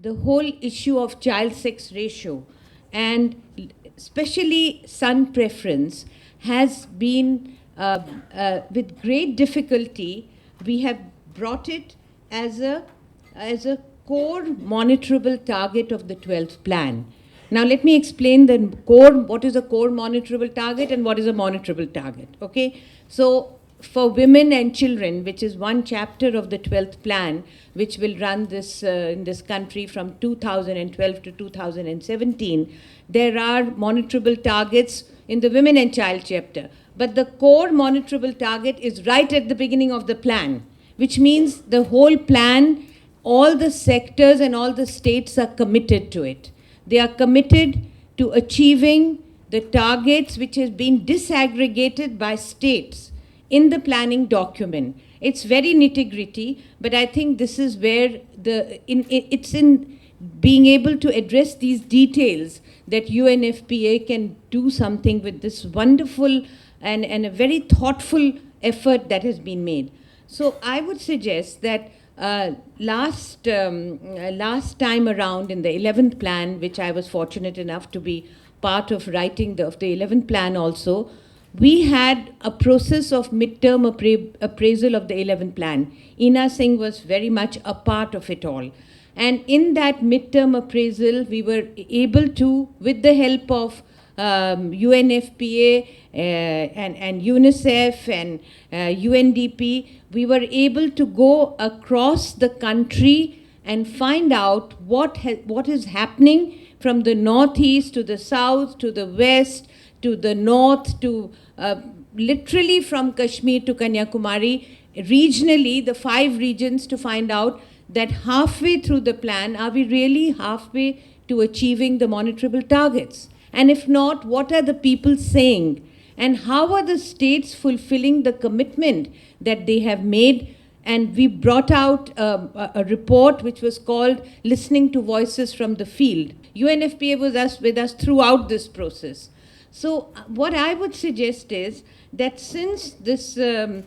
the whole issue of child sex ratio and especially son preference has been, with great difficulty, we have brought it as a core monitorable target of the 12th plan. Now, let me explain what is a core monitorable target and what is a monitorable target. Okay, so for women and children, which is one chapter of the 12th plan, which will run this in this country from 2012 to 2017, there are monitorable targets in the women and child chapter. But the core monitorable target is right at the beginning of the plan, which means the whole plan, all the sectors and all the states are committed to it. They are committed to achieving the targets which has been disaggregated by states in the planning document. It's very nitty-gritty, but I think this is where it's in being able to address these details that UNFPA can do something with this wonderful and a very thoughtful effort that has been made. So I would suggest that last time around in the 11th plan, which I was fortunate enough to be part of writing the 11th plan also, we had a process of midterm appraisal of the 11th plan. Ina Singh was very much a part of it all. And in that midterm appraisal, we were able to, with the help of UNFPA and UNICEF and UNDP, we were able to go across the country and find out what is happening from the northeast to the south to the west to the north to literally from Kashmir to Kanyakumari, regionally, the 5 regions, to find out that halfway through the plan, are we really halfway to achieving the monitorable targets? And if not, what are the people saying? And how are the states fulfilling the commitment that they have made? And we brought out a report which was called Listening to Voices from the Field. UNFPA was with us throughout this process. So what I would suggest is that since this son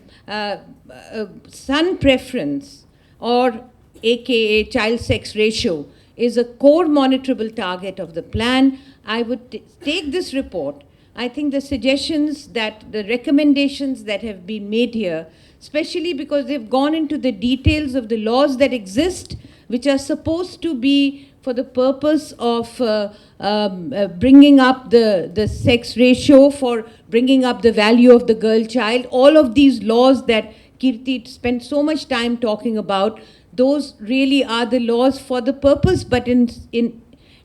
preference, or aka child sex ratio, is a core monitorable target of the plan, I would take this report. I think the suggestions the recommendations that have been made here, especially because they've gone into the details of the laws that exist, which are supposed to be for the purpose of bringing up the sex ratio, for bringing up the value of the girl child. All of these laws that Kirti spent so much time talking about, those really are the laws for the purpose, but in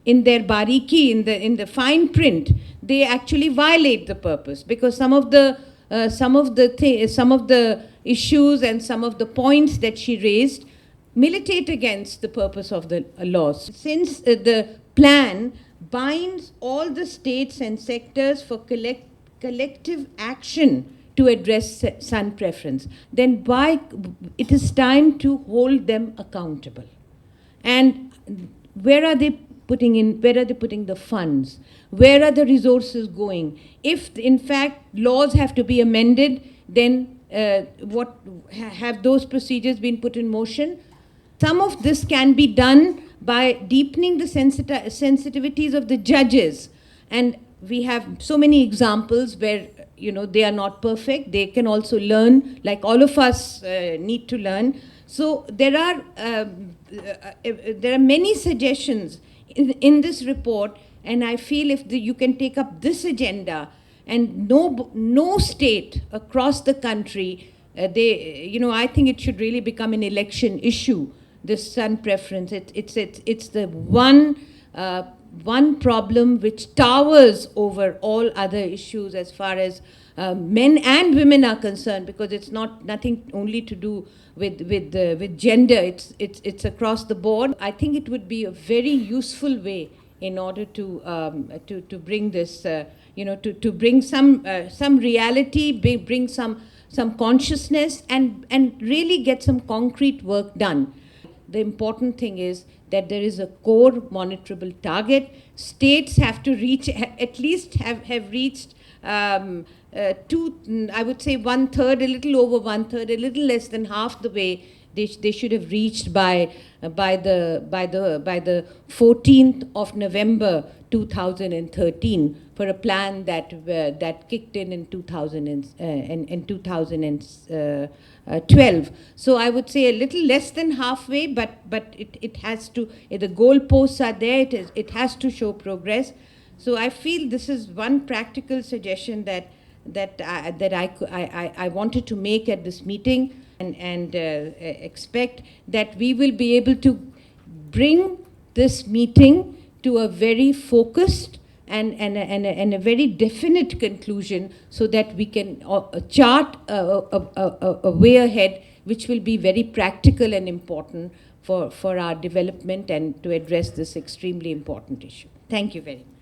their bariki, in the fine print, they actually violate the purpose, because some of the issues and some of the points that she raised militate against the purpose of the laws. Since the plan binds all the states and sectors for collective action to address son preference, then it is time to hold them accountable. And where are they putting the funds? Where are the resources going? If in fact laws have to be amended, then have those procedures been put in motion? Some of this can be done by deepening the sensitivities of the judges. And we have so many examples where, they are not perfect. They can also learn, like all of us need to learn. So there are many suggestions in this report, and I feel if you can take up this agenda, and no state across the country, I think it should really become an election issue, this son preference. It's the one problem which towers over all other issues as far as men and women are concerned, because it's nothing only to do with gender. It's across the board. I think it would be a very useful way in order to bring this, to bring some reality, bring some consciousness, and really get some concrete work done. The important thing is that there is a core monitorable target. States have to reach, at least have reached I would say 1/3, a little over 1/3, a little less than half the way they should have reached by the 14th of November 2013 for a plan that kicked in 2012. So I would say a little less than halfway, but it has to. The goalposts are there. It has to show progress. So I feel this is one practical suggestion that I wanted to make at this meeting, and expect that we will be able to bring this meeting to a very focused and a very definite conclusion, so that we can chart a way ahead which will be very practical and important for our development and to address this extremely important issue. Thank you very much.